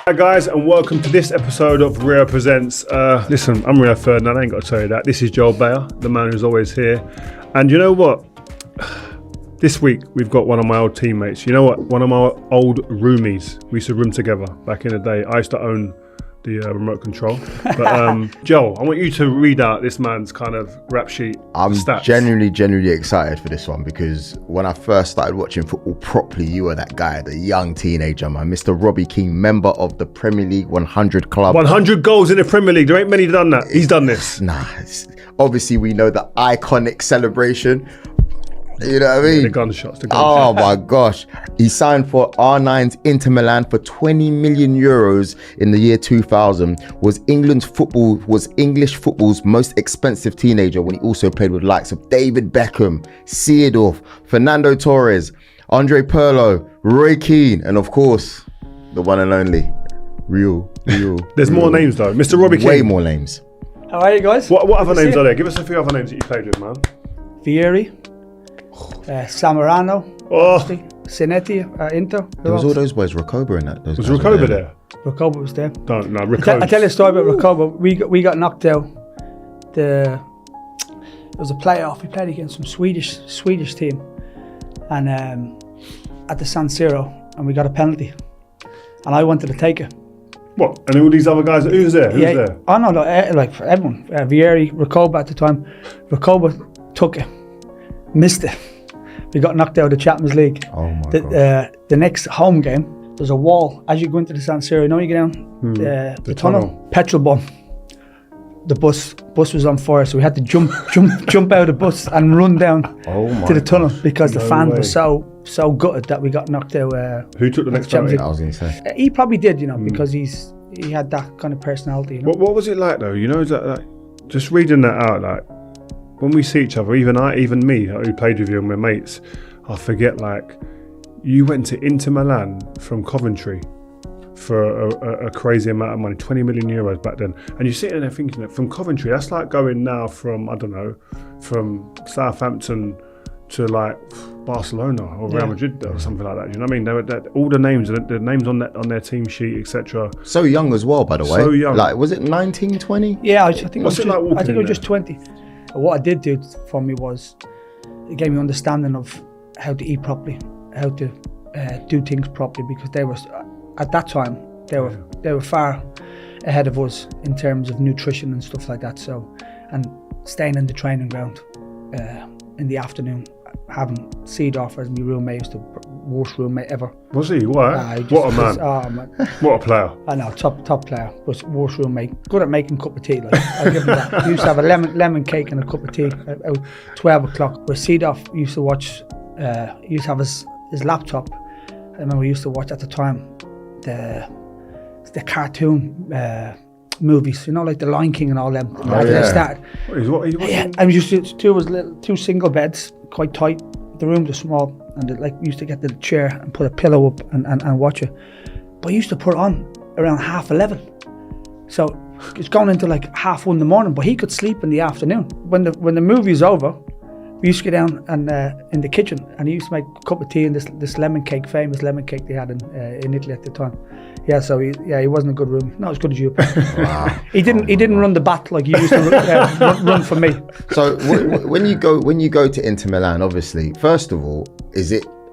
Hi guys, and welcome to this episode of Rio Presents. Listen, I'm Rio Ferdinand, I ain't got to tell you that. This is Joel Bayer, the man who's always here. And you know what? This week we've got one of my old teammates. You know what? One of my old roomies. We used to room together back in the day. I used to own the remote control. But Joel, I want you to read out this man's kind of rap sheet. I'm stats. genuinely excited for this one because when I first started watching football properly, you were that guy, the young teenager, man. Mr. Robbie Keane, member of the Premier League 100 club. 100 goals in the Premier League. There ain't many done that. He's done this. Obviously, we know the iconic celebration. You know what I mean? The gunshots. Oh my gosh. He signed for R9's Inter Milan for 20 million euros in the year 2000. Was English football's most expensive teenager when he also played with likes of David Beckham, Seedorf, Fernando Torres, Andre Pirlo, Roy Keane, and of course, the one and only Rio. There's more names though. Mr. Robbie Keane. Way more names. How are you guys? What other names are there? Give us a few other names that you played with, man. Vieri, Samorano, Sinetti, Inter. There was all those boys, Recoba in that. Was Recoba there? Recoba was there. Recoba. I tell you a story about Recoba. We got knocked out. It was a playoff. We played against some Swedish team, and at the San Siro, and we got a penalty, and I wanted to take it. What? And all these other guys? Who was there? There? Oh no, like everyone. Vieri, Recoba at the time. Recoba took it. Missed it. We got knocked out of the Champions League. Oh my God. The next home game, there's a wall as you go into the San Siro. You know, you get down the tunnel. Petrol bomb. The bus was on fire, so we had to jump out of the bus and run down to the tunnel because the fan was so gutted that we got knocked out. Who took the next penalty? I was going to say. He probably did, because he had that kind of personality. You know? What was it like though? You know, that like just reading that out, like. When we see each other, even me, who played with you and my mates, I forget, like, you went to Inter Milan from Coventry for a crazy amount of money, 20 million euros back then. And you're sitting there thinking that from Coventry, that's like going now from, I don't know, from Southampton to like Barcelona or Real Madrid or something like that. You know what I mean? All the names on their team sheet, etc. So young as well, by the way. So young. Like, was it 19, 20? Yeah, I think What's it like walking in it was there? just 20. What I did do for me was it gave me understanding of how to eat properly, how to do things properly, because they were at that time they were far ahead of us in terms of nutrition and stuff like that. So, and staying in the training ground in the afternoon, having Seedorf as my roommate, was the worst roommate ever. Was he? What? What a man! What a player! I know, top player, but worst roommate. Good at making a cup of tea. Like, I'll give him that. He used to have a lemon cake and a cup of tea at 12 o'clock. Where Seedorf used to watch, he used to have his laptop. I remember we used to watch at the time the cartoon movies, like the Lion King and all them. They started. And we used to two single beds, quite tight. The rooms were small, and we used to get the chair and put a pillow up and watch it. But I used to put it on around 11:30. So it's going into like 1:30 in the morning, but he could sleep in the afternoon. When the movie's over, we used to go down and in the kitchen, and he used to make a cup of tea and this lemon cake, famous lemon cake they had in Italy at the time. Yeah, so he wasn't a good roomie. Not as good as you. Wow. He didn't run the bat like you used to run for me. So when you go to Inter Milan, obviously, first of all,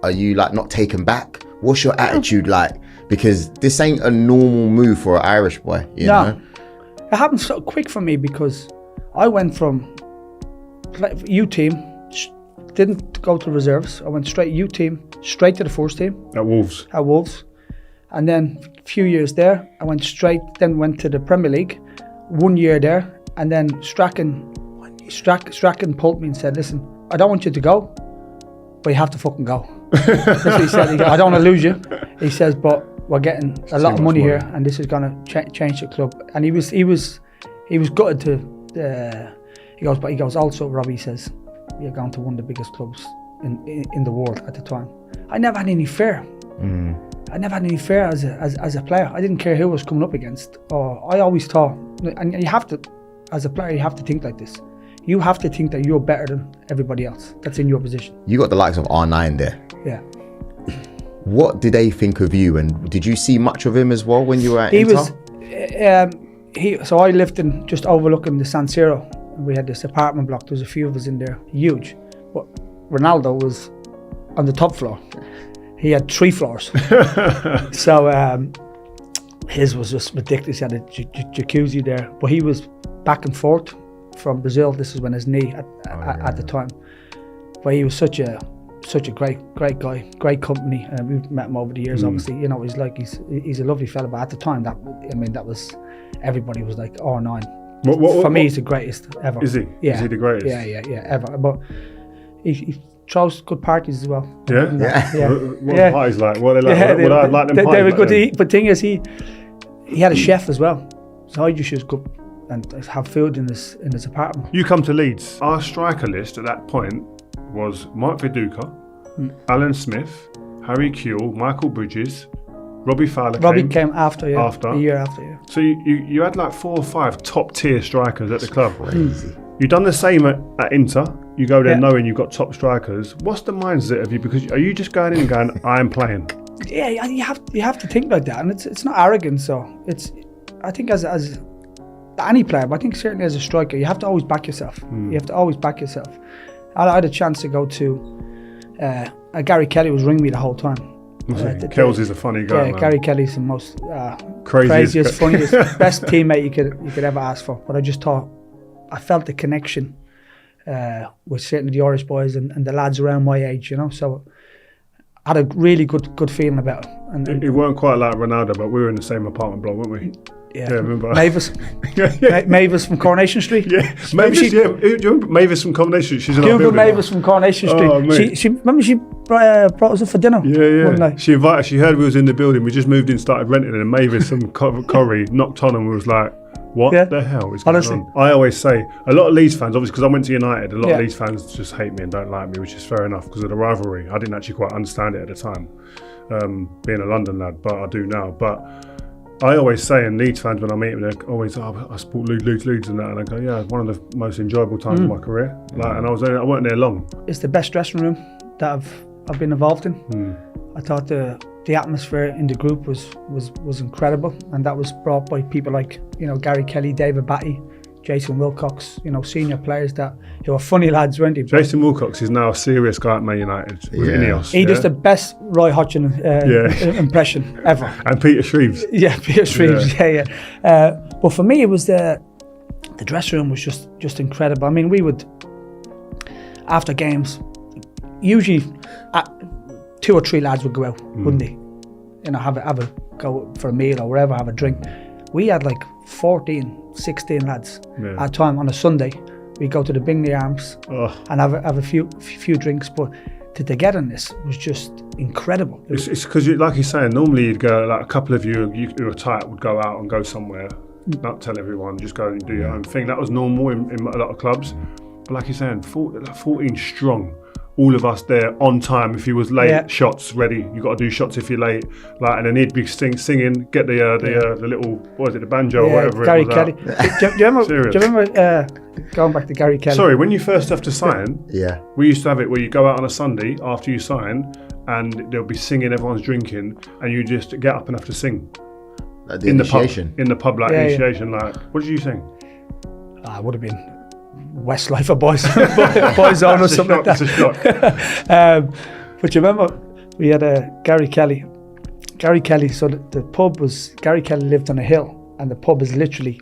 are you like not taken back? What's your attitude like? Because this ain't a normal move for an Irish boy, you know? It happened so quick for me because I went from U team, didn't go to reserves. I went straight U team, straight to the first team. At Wolves. And then a few years there, I went to the Premier League, 1 year there, and then Strachan pulled me and said, listen, I don't want you to go, but you have to fucking go. That's what he said. He goes, I don't want to lose you. He says, but we're getting a lot of money here, and this is going to change the club. And he was gutted to, he goes, also, Robbie, he says, you're going to one of the biggest clubs in the world at the time. I never had any fear. I never had any fear as a player. I didn't care who I was coming up against. I always thought, and you have to, as a player, you have to think like this. You have to think that you're better than everybody else that's in your position. You got the likes of R9 there. Yeah. What did they think of you, and did you see much of him as well when you were at He Inter? was, so I lived in just overlooking the San Siro. We had this apartment block. There was a few of us in there, huge. But Ronaldo was on the top floor. He had 3 floors. So his was just ridiculous. He had a jacuzzi there. But he was back and forth from Brazil. This is when his knee at the time. But he was such a great guy, great company. We've met him over the years. Obviously, you know, he's a lovely fella. But at the time, that was everybody was like R9. For me, he's the greatest ever. Is he? Yeah. Is he the greatest? Yeah, ever. But he throws good parties as well. Yeah? What are parties like? What are they like? Yeah, Would I like them parties? They were like good to them? eat. But the thing is, he had a chef as well. So I just go and have food in his apartment. You come to Leeds. Our striker list at that point was Mark Viduka, Alan Smith, Harry Kewell, Michael Bridges, Robbie Fowler. Robbie came after, yeah. After. A year after, yeah. So you had like 4 or 5 top tier strikers at the club. Crazy. You've done the same at Inter. You go there Yeah. knowing you've got top strikers. What's the mindset of you? Because are you just going in and going, I'm playing? Yeah, you have to think like that, and it's not arrogant. So I think as any player, but I think certainly as a striker, you have to always back yourself. You have to always back yourself. I had a chance to go to Gary Kelly was ringing me the whole time. Kells is a funny guy. Yeah, Man. Gary Kelly's the most Craziest, funniest, best teammate you could ever ask for. But I just thought I felt the connection with certainly the Irish boys and the lads around my age, you know. So I had a really good feeling about it. And It weren't quite like Ronaldo, but we were in the same apartment block, weren't we? yeah, remember? Mavis, Mavis from Coronation Street. Yeah, Mavis. Do you remember Mavis from Combination? She's in our Google building. Mavis from Coronation Street. Oh, mate. She remember she brought us up for dinner. Yeah. One night. She invited. She heard we was in the building. We just moved in, started renting, and Mavis from Corrie knocked on, and we was like, "What the hell is going Honestly. on?" I always say a lot of Leeds fans, obviously, because I went to United. A lot Yeah. of Leeds fans just hate me and don't like me, which is fair enough because of the rivalry. I didn't actually quite understand it at the time, being a London lad, but I do now. But I always say, and Leeds fans when I meet them, they're always, I support Leeds and that, and I go, yeah, one of the most enjoyable times of my career. Like, and I weren't there long. It's the best dressing room that I've been involved in. I thought the atmosphere in the group was incredible, and that was brought by people like, you know, Gary Kelly, David Batty, Jason Wilcox, you know, senior players who are funny lads, weren't they? Jason Wilcox is now a serious guy at Man United with Ineos. He does the best Roy Hodgson impression ever. And Peter Shreves. Yeah, Peter Shreves. Yeah. But for me, it was the dressing room was just incredible. I mean, we would, after games, usually 2 or 3 lads would go out, wouldn't they? You know, have a go for a meal or wherever, have a drink. We had like 14, 16 lads at a time on a Sunday. We go to the Bingley Arms and have a few drinks, but the togetherness was just incredible. It's because, like you're saying, normally you'd go, like a couple of you who are tight would go out and go somewhere, not tell everyone, just go and do your own thing. That was normal in a lot of clubs. But like you're saying, 14 strong. All of us there on time. If he was late, shots ready. You got to do shots if you're late. Like, and then he'd be singing, get the little, what is it, the banjo or whatever Gary it was. Kelly. Do you remember going back to Gary Kelly? Sorry, when you first have to sign, we used to have it where you go out on a Sunday after you sign, and they'll be singing, everyone's drinking, and you just get up and have to sing. Like the initiation. In the pub, like initiation. Like, what did you sing? It would have been Westlife or Boys Own or something like that. It's a shock. But you remember, we had Gary Kelly. Gary Kelly, so the pub was, Gary Kelly lived on a hill, and the pub is literally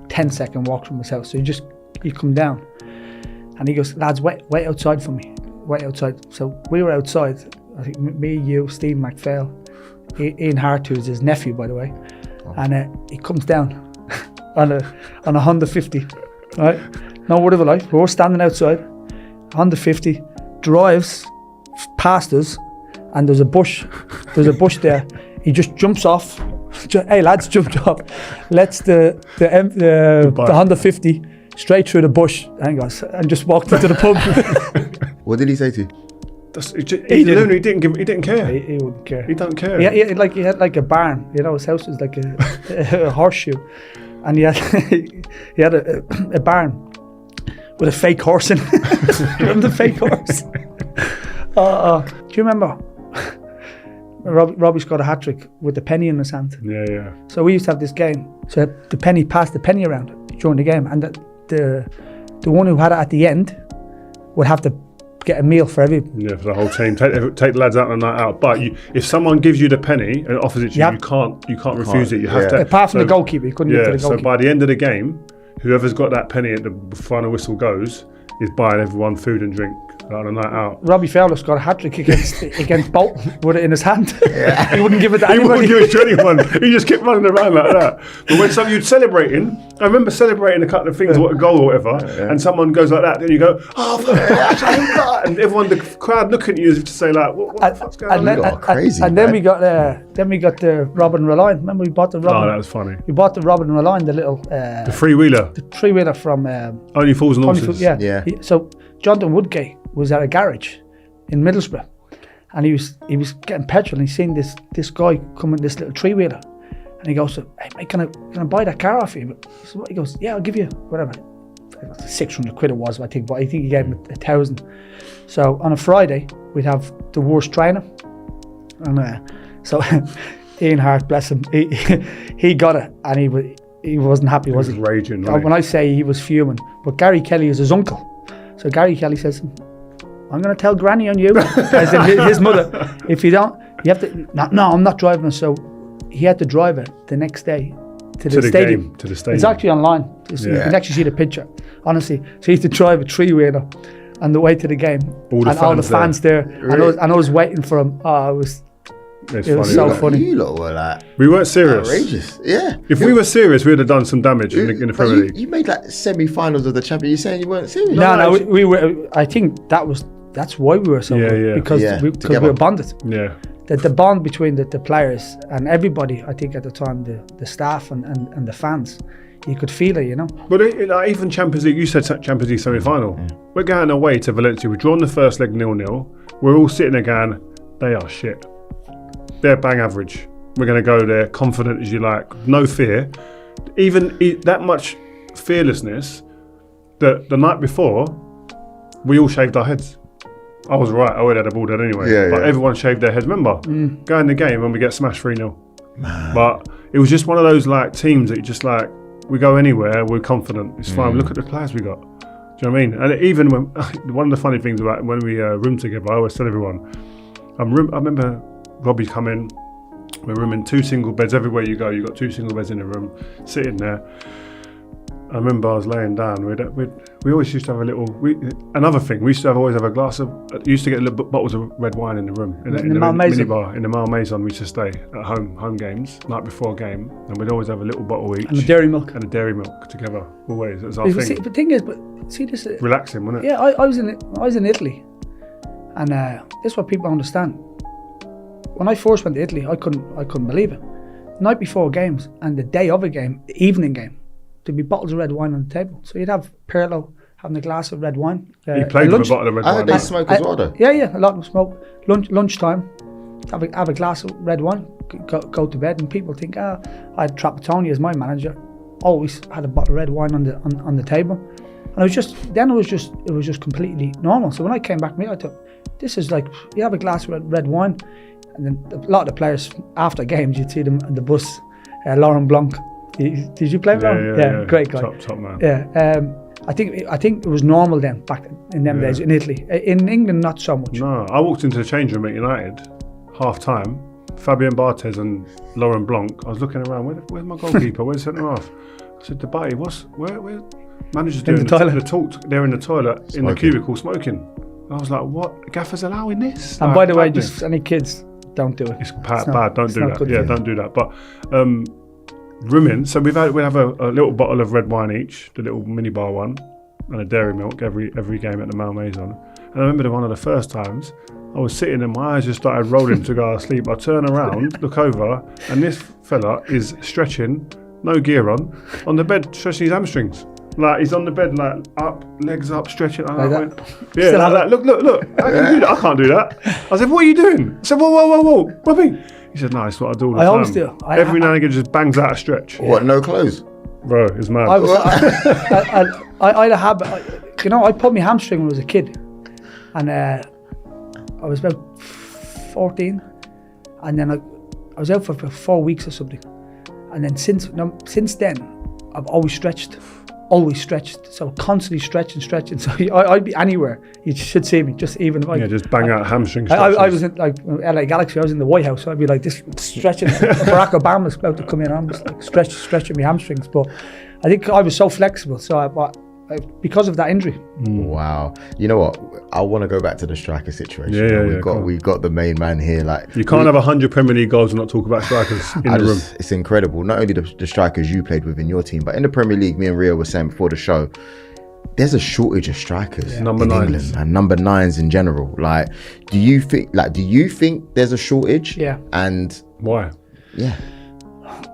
10-second walk from his house. So you come down, and he goes, lads, wait outside for me. Wait outside. So we were outside, I think me, you, Steve McPhail, Ian Hart, who's his nephew, by the way. And he comes down on a Honda 50, right? No word of a lie. We're standing outside. Honda 50 drives past us, and there's a bush. There's a bush there. He just jumps off. Hey lads, jumped off. Lets the Honda 50 straight through the bush. And just walked into the pub. What did he say to you? He didn't care. He wouldn't care. He don't care. Yeah, he had like a barn. You know, his house was like a horseshoe, and he had a barn with a fake horse in it. Remember the fake horse? Do you remember Robbie scored a hat-trick with the penny in his hand. Yeah. So we used to have this game. So the penny passed the penny around during the game, and the one who had it at the end would have to get a meal for everyone. Yeah, for the whole team. Take the lads out on a night out. But if someone gives you the penny and offers it to you, you can't refuse it. You have to. Apart from the goalkeeper, you couldn't get to the goalkeeper. So by the end of the game, whoever's got that penny at the final whistle goes is buying everyone food and drink on a night out. Robbie Fowler scored a hat-trick against Bolton with it in his hand. He wouldn't give it to anybody. He wouldn't give it to anyone. He just kept running around like that. But when you'd celebrating, I remember celebrating a couple of things, what a goal or whatever, and someone goes like that, then you go, oh, and everyone, the crowd looking at you as if to say like, what the fuck's going on? Crazy. And then we got the Robin Reline. Remember we bought the Robin? Oh, that was funny. We bought the Robin Reline, the little the freewheeler. The freewheeler from Only Fools and Horses. Yeah. So Jonathan Woodgate was at a garage in Middlesbrough, and he was getting petrol, and he seen this guy coming, this little three wheeler, and he goes, "Hey mate, can I buy that car off you?" So he goes, "Yeah, I'll give you whatever, 600 quid it was, I think, but I think he gave him 1,000. So on a Friday we'd have the worst trainer, and so Ian Hart, bless him, he got it, and he wasn't happy, was he? Raging. Right? When I say he was fuming, but Gary Kelly is his uncle. So Gary Kelly says, I'm going to tell Granny on you, as in his mother. If you don't, you have to, no, I'm not driving it. So he had to drive it the next day to the stadium. To the stadium. It's actually online. You can actually see the picture, honestly. So he used to drive a three-wheeler on the way to the game. All the fans there. Really? And I was waiting for him. Oh, it was so funny. You lot were like, we weren't serious. Outrageous. Yeah. If we were serious, we would have done some damage in the Premier League. You made like semi-finals of the Champions. You're saying you weren't serious? No, we were. I think that's why we were so good. Because we were bonded. Yeah. The bond between the players and everybody, I think at the time, the staff and the fans, you could feel it, you know. But even Champions League, you said Champions League semi-final. We're going away to Valencia. We've drawn the first leg 0-0. We're all sitting there going, they are shit. They're bang average. We're going to go there confident as you like, no fear. Even that much fearlessness that the night before, we all shaved our heads. I was right, I would have had a ball dead anyway. But everyone shaved their heads. Remember, go in the game when we get smashed 3-0. But it was just one of those like teams that you just like, we go anywhere, we're confident. It's fine. Look at the players we got. Do you know what I mean? And even when, one of the funny things about when we roomed together, I always tell everyone, I remember Robbie come in, we're rooming 2 single beds everywhere you go. You got 2 single beds in the room, sitting there. I remember I was laying down. We always used to have a little. Another thing, we used to always have a glass of. Used to get little bottles of red wine in the room in the minibar in the Malmaison. We used to stay at home games night before a game, and we'd always have a little bottle each. And a dairy milk together. Always, it was our thing. See, the thing is, but see this. Relaxing, wasn't it? Yeah, I was in Italy, and this is what people understand. When I first went to Italy, I couldn't believe it. Night before games and the day of a game, the evening game, there'd be bottles of red wine on the table. So you'd have Pirlo having a glass of red wine. He played with a bottle of red wine. They smoke as well, though. Yeah, a lot of them smoke. Lunchtime, have a glass of red wine, go to bed, and people think, I had Trapattoni as my manager. Always had a bottle of red wine on the table, and it was just completely normal. So when I came back, I thought, this is like, you have a glass of red wine. And then a lot of the players after games, you'd see them on the bus. Laurent Blanc, did you play with him? Yeah, great guy. Top man. Yeah, I think it was normal then back in them days in Italy. In England, not so much. No, I walked into the change room at United, half time. Fabian Barthez and Laurent Blanc. I was looking around. Where's my goalkeeper? Where's centre half? I said, Debate, where manager's doing the talk? They're in the toilet in the cubicle smoking. I was like, what? Gaffer's allowing this? And by the way, just any kids, don't do it. It's bad. Don't do that. Yeah, don't do that. But rooming. So we have a little bottle of red wine each, the little mini bar one, and a dairy milk every game at the Malmaison. And I remember one of the first times I was sitting and my eyes just started rolling to go to sleep. I turn around, look over, and this fella is stretching, no gear on the bed, stretching his hamstrings. Like he's on the bed, like up, legs up, stretching. Like that? Yeah, like that. Look. I can do that. I can't do that. I said, what are you doing? I said, whoa. Robbie. He said, no, it's what I do all the time. I always do. Every now and again, just bangs out a stretch. What? No clothes? Bro, it's mad. I had a habit. I pulled my hamstring when I was a kid, and I was about 14, And then I was out for 4 weeks or something. And then since then, I've always stretched. So constantly stretching. So I'd be anywhere. You should see me, just even like. Yeah, just bang out hamstring I stretches. was in like LA Galaxy, I was in the White House, so I'd be like this stretching. Barack Obama's about to come in, I'm just like stretching my hamstrings. But I think I was so flexible, so I because of that injury. Wow. You know what? I want to go back to the striker situation. Yeah, We've got the main man here. Like, you can't have 100 Premier League goals and not talk about strikers in the room. It's incredible. Not only the strikers you played with in your team, but in the Premier League, me and Rio were saying before the show, there's a shortage of strikers Number in nines. England and number 9s in general. Like, do you think there's a shortage? Yeah. And Why? yeah,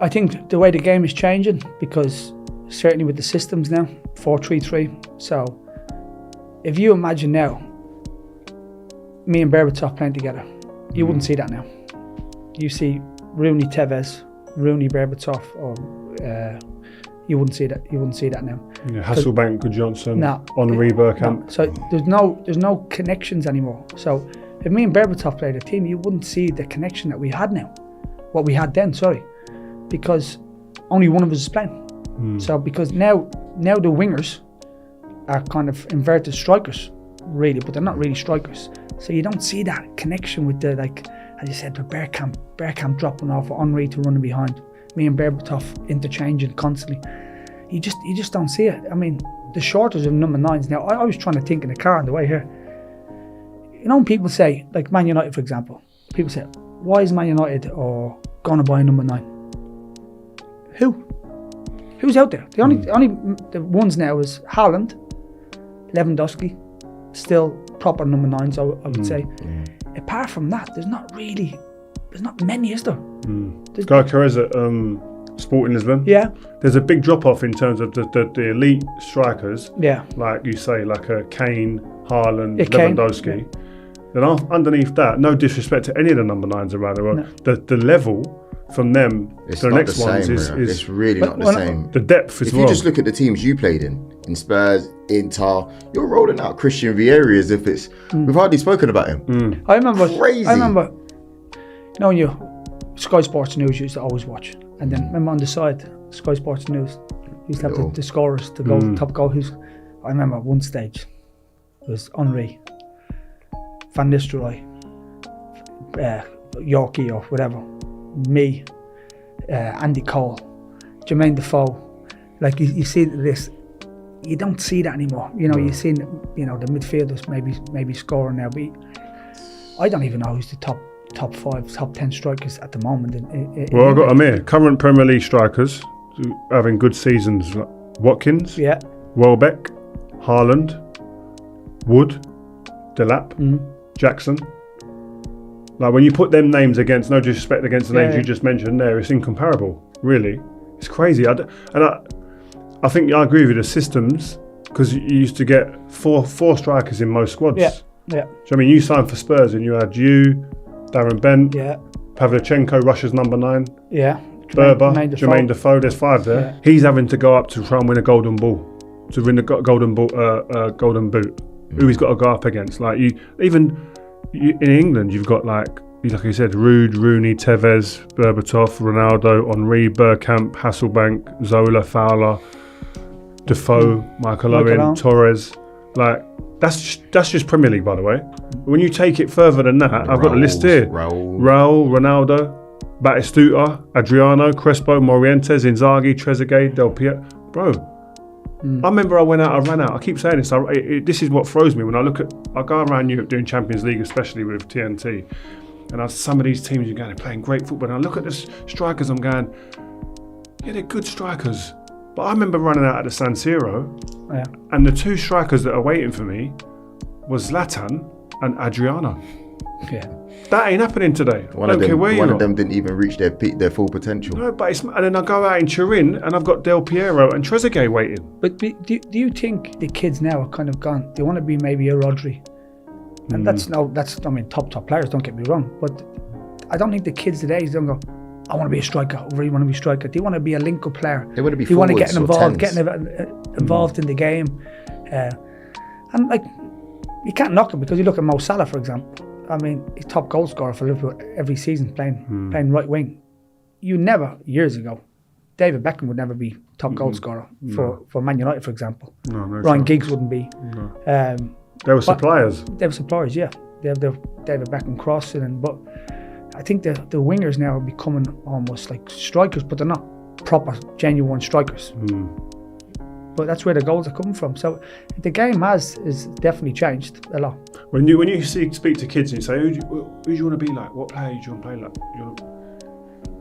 I think the way the game is changing, because certainly with the systems now, 4-3-3. So if you imagine now, me and Berbatov playing together, you wouldn't see that now. You see Rooney, Tevez, Rooney, Berbatov, or you wouldn't see that. You wouldn't see that now. Yeah, Hasselbank, Johnson, No. Henri Bergkamp. No. So there's no connections anymore. So if me and Berbatov played a team, you wouldn't see the connection that we had now. What we had then, because only one of us is playing. So because now the wingers are kind of inverted strikers, really, but they're not really strikers. So you don't see that connection with the, like, as you said, with Bergkamp dropping off, Henri to running behind, me and Berbatov interchanging constantly. You just don't see it. I mean, the shortage of number 9s now. I was trying to think in the car on the way here. You know, when people say, like Man United, for example, people say, why is Man United or going to buy a number 9? Who's out there? The only the ones now is Haaland, Lewandowski, still proper number 9s, I would say. Apart from that, there's not many, is there? Guy Carrez at Sporting Lisbon. Yeah. There's a big drop off in terms of the elite strikers. Yeah. Like you say, like a Kane, Haaland, Kane, Lewandowski. Then underneath that, no disrespect to any of the number 9s around the world, the level from them it's to the not next the same, ones Rio. is It's really not the same. the depth as If well. you just look at the teams you played in Spurs, Inter, you're rolling out Christian Vieri as if it's we've hardly spoken about him. I remember, Crazy. you know, Sky Sports News used to always watch, and then remember on the side, Sky Sports News used to have the scorers, the top goal. I remember at one stage it was Henri, Van Nistelrooy, Yorkie or whatever, me, Andy Cole, Jermaine Defoe. Like you see this, you don't see that anymore. You know, you see, the midfielders maybe scoring now, but I don't even know who's the top 5, top 10 strikers at the moment. Well, I've got them here. Current Premier League strikers having good seasons: like Watkins, Welbeck, Haaland, Wood, Delap, Jackson. Like when you put them names against, no disrespect against the names you just mentioned there, it's incomparable. Really, it's crazy. I think I agree with you, the systems, because you used to get four strikers in most squads. Yeah. So, I mean, you signed for Spurs and you had Darren Bent, Pavlyuchenko, Russia's number 9, Berber, Jermaine Defoe. There's 5 there. Yeah. He's having to go up to try and win a golden ball, to win the golden boot. Who he's got to go up against? Like in England, you've got like you said, Rude, Rooney, Tevez, Berbatov, Ronaldo, Henri, Bergkamp, Hasselbank, Zola, Fowler, Defoe, Michael Owen, Torres. Like that's just Premier League, by the way. When you take it further than that, I've got a list here: Raul, Ronaldo, Batistuta, Adriano, Crespo, Morientes, Inzaghi, Trezeguet, Del Piero. Bro, I remember I ran out. I keep saying this. This is what throws me when I go around Europe doing Champions League, especially with TNT. And some of these teams you're going, playing great football. And I look at the strikers, I'm going, yeah, they're good strikers. But I remember running out at the San Siro, and the 2 strikers that are waiting for me was Zlatan and Adriano. Yeah. That ain't happening today. One of them didn't even reach their peak, their full potential. No, but and then I go out in Turin and I've got Del Piero and Trezeguet waiting. But do you think the kids now are kind of gone? They want to be maybe a Rodri, and that's top players. Don't get me wrong, but I don't think the kids today don't go, I want to be a striker. I really want to be a striker. They want to be a link-up player. They want to be. They want to get involved, involved in the game, and like you can't knock him because you look at Mo Salah, for example. I mean, he's top goal scorer for Liverpool every season playing right wing. You never, years ago, David Beckham would never be top goal scorer for Man United, for example. No, Ryan Giggs wouldn't be. No. They were suppliers. They were suppliers, yeah. They have the David Beckham crossing, but I think the wingers now are becoming almost like strikers, but they're not proper, genuine strikers. But that's where the goals are coming from. So the game is definitely changed a lot. When you speak to kids and you say, who do you want to be like? What player do you want to play like?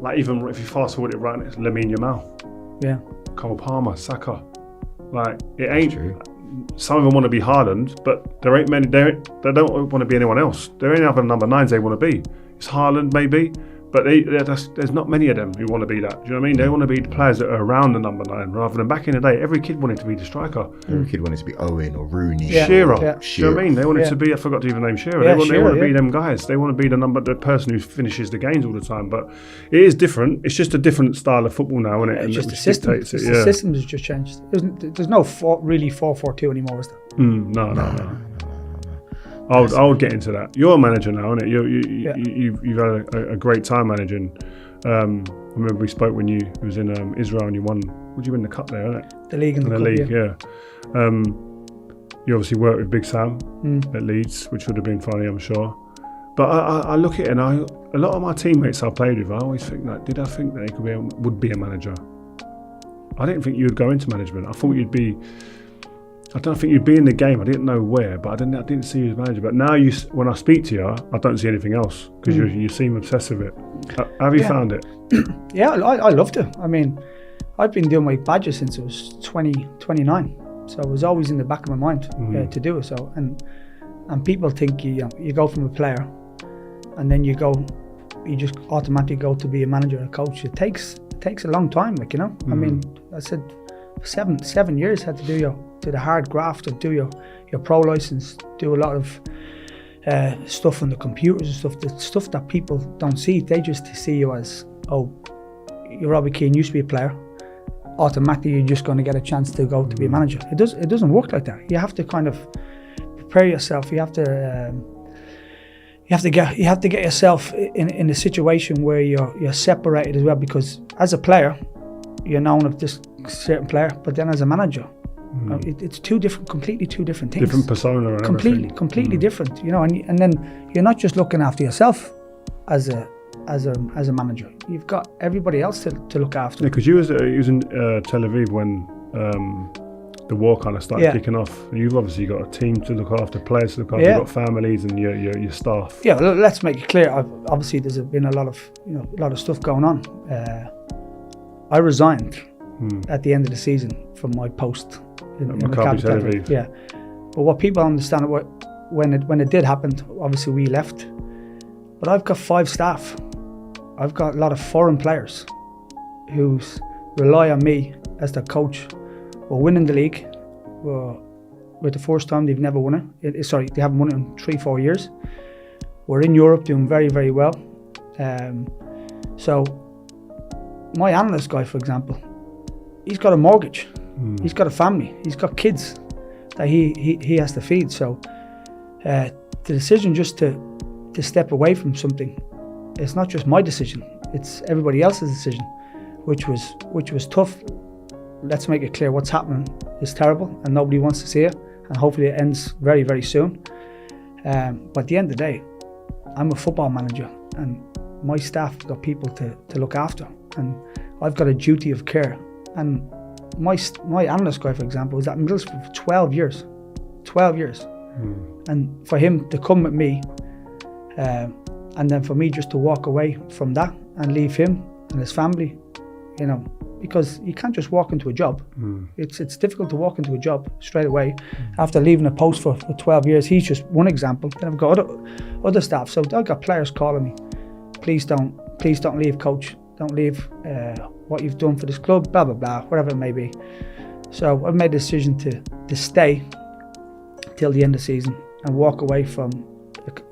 Like even if you fast forward it right, it's Lamine Yamal. Yeah. Cole Palmer, Saka. Like it ain't. True. Some of them want to be Haaland, but there ain't many. They don't want to be anyone else. There ain't other number 9s they want to be. It's Haaland maybe, but there's not many of them who want to be that. Do you know what I mean? They want to be the players that are around the number 9 rather than back in the day. Every kid wanted to be the striker. Every kid wanted to be Owen or Rooney. Shearer. Yeah. Do you know what I mean? They wanted to be. I forgot to even name Shearer. They want to be them guys. They want to be the person who finishes the games all the time. But it is different. It's just a different style of football now, isn't it? It's just the system. The system has just changed. There's no 4-4-2 anymore, is there? No. I would get into that. You're a manager now, isn't it? You've had a great time managing. I remember we spoke when you was in Israel and you won. Would you win the cup there, isn't it? The league and the league, cup, yeah. You obviously worked with Big Sam at Leeds, which would have been funny, I'm sure. But I look at it and a lot of my teammates I played with, I always think that, did I think that they would be a manager? I didn't think you would go into management. I thought you'd be. I don't think you'd be in the game. I didn't know where, but I didn't see you as manager. But now, when I speak to you, I don't see anything else because you seem obsessed with it. How have you found it? Yeah, I loved it. I mean, I've been doing my badges since I was 29, so it was always in the back of my mind to do it. So, and people think you go from a player, and then you just automatically go to be a manager or a coach. It takes a long time, I mean, I said 7 years had to do the hard graft of do your pro license, do a lot of stuff on the computers and stuff. The stuff that people don't see, they just see you as, you're Robbie Keane, used to be a player. Automatically, you're just going to get a chance to go to be a manager. It doesn't work like that. You have to kind of prepare yourself. You have to get yourself in a situation where you're separated as well, because as a player, you're known of this certain player, but then as a manager, it's completely two different things. Different persona and completely different. And then you're not just looking after yourself as a manager. You've got everybody else to look after. Yeah, because you was in Tel Aviv when the war kind of started kicking off. You've obviously got a team to look after, players to look after. You've got families and your staff. Yeah, well, let's make it clear. Obviously, there's been a lot of stuff going on. I resigned at the end of the season from my post in Maccabi Tel Aviv. Yeah, but what people understand, when it did happen, obviously we left. But I've got 5 staff. I've got a lot of foreign players who rely on me as their coach. We're winning the league. We're the first time they've never won it. They haven't won it in 3-4 years. We're in Europe doing very, very well. So my analyst guy, for example, he's got a mortgage. He's got a family. He's got kids that he has to feed. So the decision just to step away from something, it's not just my decision. It's everybody else's decision, which was tough. Let's make it clear, what's happening is terrible and nobody wants to see it, and hopefully it ends very, very soon. But at the end of the day, I'm a football manager and my staff have got people to look after, and I've got a duty of care. And my analyst guy, for example, was at Middlesbrough for 12 years. And for him to come with me, and then for me just to walk away from that and leave him and his family, because you can't just walk into a job. It's difficult to walk into a job straight away after leaving a post for 12 years. He's just one example. Then I've got other staff. So I've got players calling me, please don't leave, coach. Don't leave what you've done for this club, blah, blah, blah, whatever it may be. So I've made a decision to stay till the end of the season and walk away from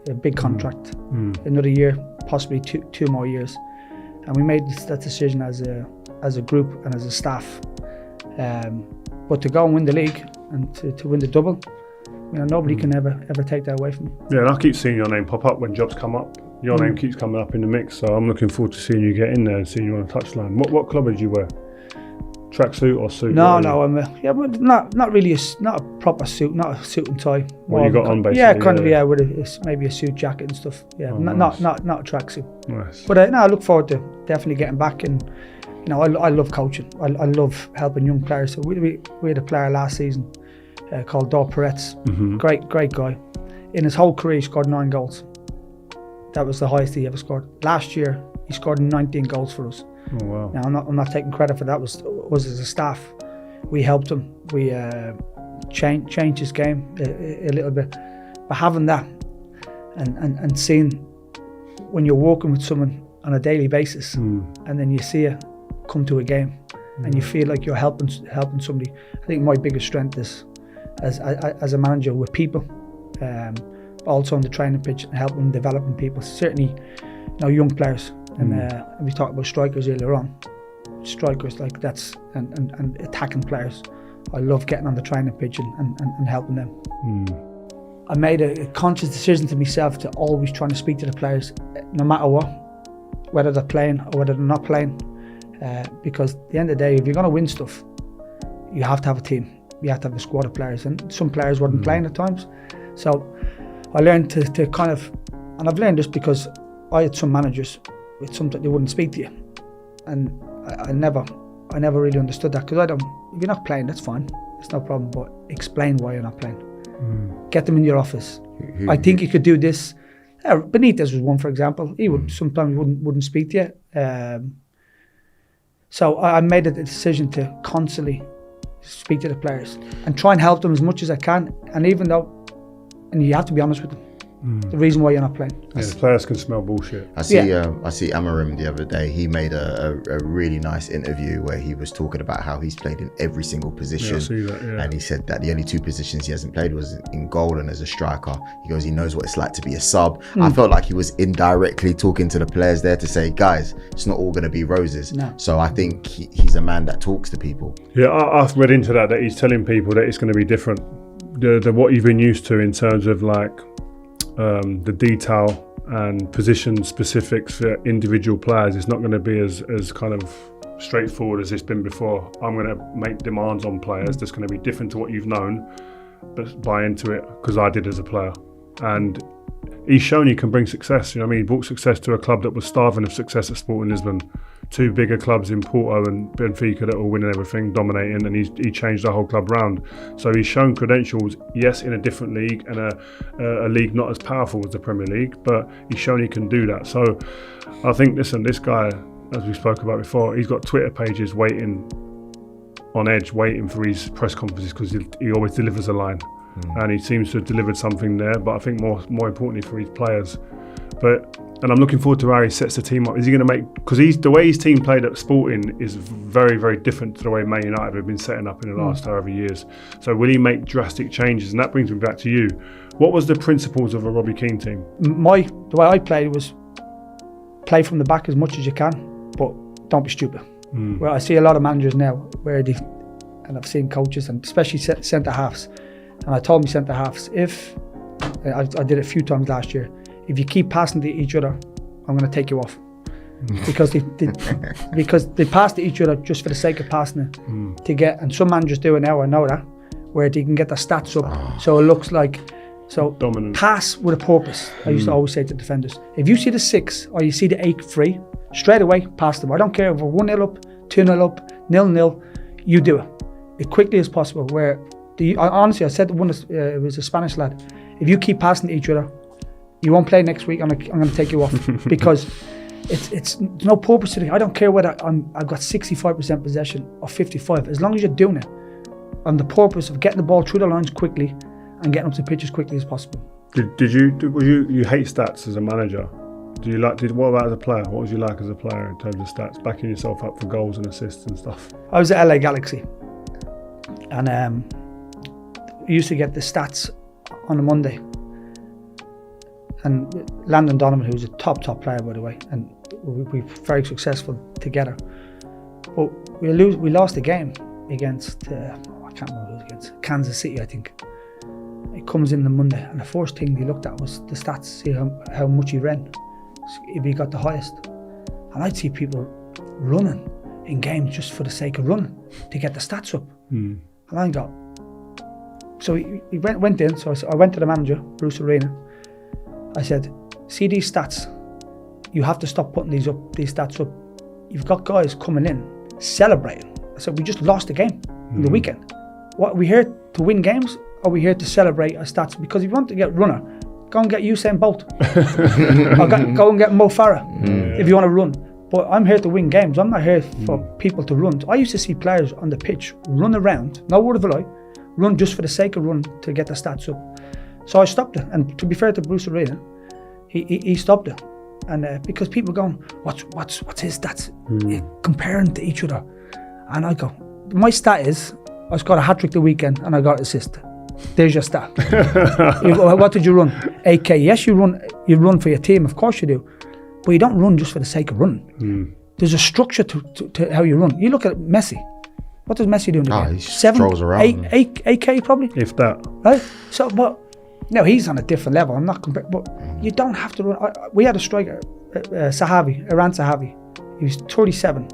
a big contract, another year, possibly two more years. And we made that decision as a group and as a staff. But to go and win the league and to win the double, You know, nobody can ever take that away from me. Yeah, and I keep seeing your name pop up when jobs come up. Your name keeps coming up in the mix, so I'm looking forward to seeing you get in there and seeing you on the touchline. What club did you wear? Tracksuit or suit? No, but not really. Not a proper suit, not a suit and tie. What you got on basically? Yeah, kind of. Yeah, with maybe a suit jacket and stuff. Yeah, not a tracksuit. Nice. But no, I look forward to definitely getting back. And you know, I love coaching. I love helping young players. So we had a player last season called Dor Peretz. Great guy. In his whole career, he scored 9 goals. That was the highest he ever scored. Last year, he scored 19 goals for us. Oh wow! Now I'm not taking credit for that. Was as a staff, we helped him. We changed his game a little bit. But having that and seeing when you're working with someone on a daily basis, and then you see it come to a game, and you feel like you're helping somebody. I think my biggest strength is as a manager with people, also on the training pitch and helping developing people. Certainly, you know, young players. And we talked about strikers earlier on. Strikers like that's and attacking players. I love getting on the training pitch and helping them. I made a conscious decision to myself to always try to speak to the players, no matter what, whether they're playing or whether they're not playing. Because at the end of the day, if you're going to win stuff, you have to have a team. You have to have a squad of players, and some players weren't playing at times. So I learned to kind of, and I've learned this because I had some managers. It's something they wouldn't speak to you, and I never really understood that, because if you're not playing, that's fine, it's no problem, but explain why you're not playing. Get them in your office. I think you could do this. Benitez was one, for example. He would sometimes wouldn't speak to you. So I made a decision to constantly speak to the players and try and help them as much as I can, and you have to be honest with them. The reason why you're not playing. Yeah, the players can smell bullshit. I see Amarim the other day. He made a really nice interview where he was talking about how he's played in every single position. Yeah, I see that, yeah. And he said that the only 2 positions he hasn't played was in goal and as a striker. He goes, he knows what it's like to be a sub. I felt like he was indirectly talking to the players there to say, guys, it's not all going to be roses. No. So I think he's a man that talks to people. Yeah, I've read into that he's telling people that it's going to be different. The what you've been used to in terms of like the detail and position specifics for individual players is not going to be as kind of straightforward as it's been before. I'm going to make demands on players that's going to be different to what you've known, but buy into it because I did as a player. And he's shown he can bring success. You know what I mean? He brought success to a club that was starving of success at Sporting Lisbon. 2 bigger clubs in Porto and Benfica that were winning everything, dominating, and he changed the whole club round. So he's shown credentials, yes, in a different league and a league not as powerful as the Premier League, but he's shown he can do that. So I think, listen, this guy, as we spoke about before, he's got Twitter pages waiting on edge, waiting for his press conferences, because he always delivers a line. And he seems to have delivered something there, but I think more importantly for his players. And I'm looking forward to how he sets the team up. Is he going to make, because the way his team played at Sporting is very, very different to the way Man United have been setting up in the last however years. So will he make drastic changes? And that brings me back to you. What was the principles of a Robbie Keane team? The way I played was play from the back as much as you can, but don't be stupid. Well, I see a lot of managers now where and I've seen coaches, and especially centre halves. And I told me centre halves, if I did it a few times last year, if you keep passing to each other, I'm going to take you off. Because they pass to each other just for the sake of passing it to get, and some managers do it now, I know that, where they can get their stats up so it looks like, so dominant. Pass with a purpose. I used to always say to defenders, if you see the 6 or you see the 8 free, straight away pass them. I don't care if we're 1-0 up, 2-0 up, 0-0, you do it as quickly as possible. Where honestly, I said to one, it was a Spanish lad, if you keep passing to each other, you won't play next week. I'm going to take you off because it's no purpose to it. I don't care whether I've got 65% possession or 55. As long as you're doing it on the purpose of getting the ball through the lines quickly and getting up to the pitch as quickly as possible. Did you hate stats as a manager? What about as a player? What was you like as a player in terms of stats, backing yourself up for goals and assists and stuff? I was at LA Galaxy, and I used to get the stats on a Monday. And Landon Donovan, who's a top player, by the way, and we were very successful together. But we lost the game against I can't remember who it was against, Kansas City, I think. comes in the Monday, and the first thing he looked at was the stats, see how much he ran, if he got the highest. And I'd see people running in games just for the sake of running to get the stats up. And I got, so he went in. So I went to the manager, Bruce Arena. I said, see these stats, you have to stop putting these stats up. You've got guys coming in celebrating. I said, we just lost the game on the weekend. What, are we here to win games, or are we here to celebrate our stats? Because if you want to get runner, go and get Usain Bolt. Or go and get Mo Farah if you want to run. But I'm here to win games. I'm not here for people to run. I used to see players on the pitch run around, no word of a lie, run just for the sake of run to get the stats up. So I stopped it. And to be fair to Bruce Arena, he stopped it. And because people going, what's his stats? Comparing to each other. And I go, my stat is, I scored a hat-trick the weekend and I got an assist. There's your stat. What did you run? 8K. Yes, you run for your team, of course you do. But you don't run just for the sake of running. There's a structure to how you run. You look at Messi. What does Messi do in the game? He strolls around. 8K probably? If that. Right? So, but, no, he's on a different level. I'm not comparing, but you don't have to run. We had a striker, Iran Sahavi. He was 37.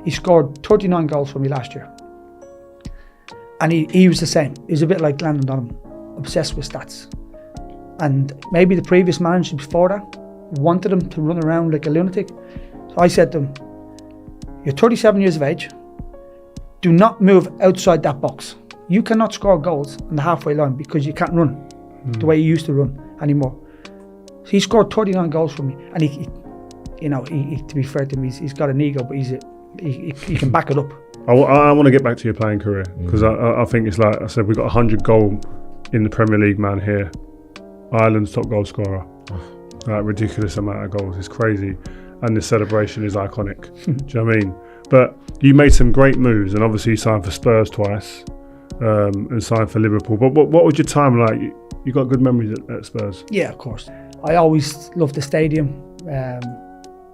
He scored 39 goals for me last year. And he was the same. He was a bit like Landon Donovan, obsessed with stats. And maybe the previous manager before that wanted him to run around like a lunatic. So I said to him, you're 37 years of age. Do not move outside that box. You cannot score goals on the halfway line because you can't run the way you used to run anymore. So he scored 39 goals for me. And he to be fair to him, he's got an ego, but he can back it up. I want to get back to your playing career because I think it's like I said, we've got 100 goal in the Premier League man here. Ireland's top goal scorer. Like, ridiculous amount of goals. It's crazy. And the celebration is iconic. Do you know what I mean? But you made some great moves, and obviously you signed for Spurs twice and signed for Liverpool. But what was your time like? You got good memories at Spurs? Yeah, of course. I always loved the stadium.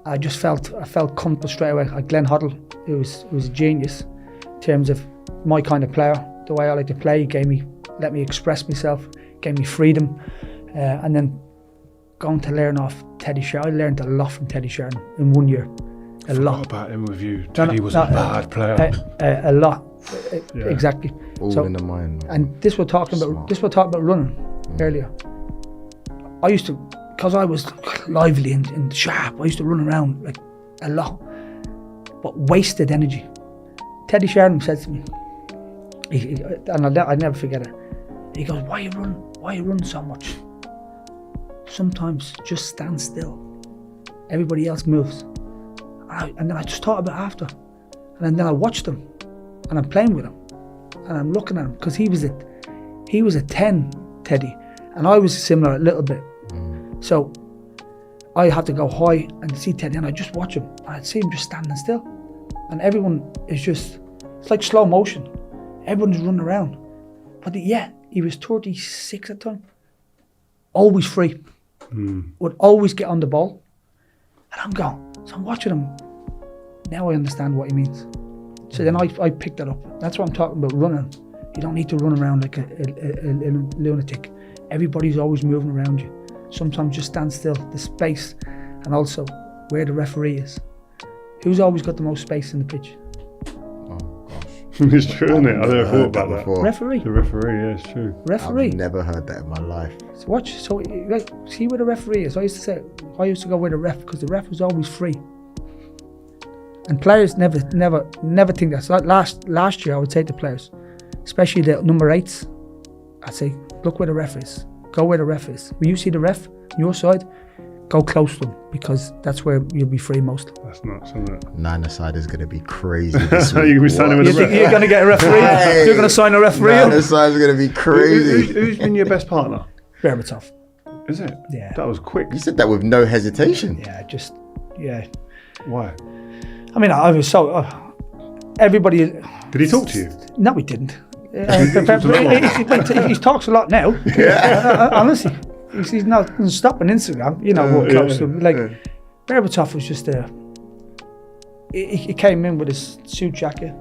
I felt comfortable straight away. Like Glenn Hoddle, it was a genius in terms of my kind of player, the way I like to play. He let me express myself, gave me freedom, and then going to learn off Teddy Sheringham. I learned a lot from Teddy Sheringham in 1 year. A lot about him with you. Teddy was a bad player. A lot, exactly. All in the mind. Man. And this we're talking about running earlier. I used to, because I was lively and sharp, I used to run around like a lot, but wasted energy. Teddy Sheringham said to me, and I'll never forget it. He goes, "Why you run so much? Sometimes just stand still. Everybody else moves." And then I just thought about it after, and then I watched him, and I'm playing with him, and I'm looking at him because he was a 10, Teddy, and I was similar a little bit. So I had to go high and see Teddy, and I just watch him, and I'd see him just standing still, and everyone is just, it's like slow motion. Everyone's running around, but he was 36 at the time, always free, would always get on the ball, and so I'm watching him. Now I understand what he means. So then I picked that up. That's what I'm talking about, running. You don't need to run around like a lunatic. Everybody's always moving around you. Sometimes just stand still, the space, and also where the referee is. Who's always got the most space in the pitch? Oh gosh. It's true, isn't it? I never thought about that. Before. Referee. The referee, yeah, it's true. Referee. I've never heard that in my life. So watch, so like, see where the referee is. I used to go where the ref, because the ref was always free. And players never think that. So last year I would say to players, especially the number 8s, I'd say, look where the ref is. Go where the ref is. When you see the ref on your side, go close to them, because that's where you'll be free most. That's nuts, isn't it? Nine-a-side is going to be crazy this week. You're going to be signing with You a think ref. you're going to get a referee? Hey, You're going to sign a referee? Nine-a-side is going to be crazy. Who's been your best partner? Berbatov. Is it? Yeah. That was quick. You said that with no hesitation. Yeah. Why? I mean, I was so... everybody... Did he talk to you? No, he didn't. He talks a lot now. Honestly. He's not stopping Instagram. We're close to him. Like, Berbatov was just there. He came in with his suit jacket,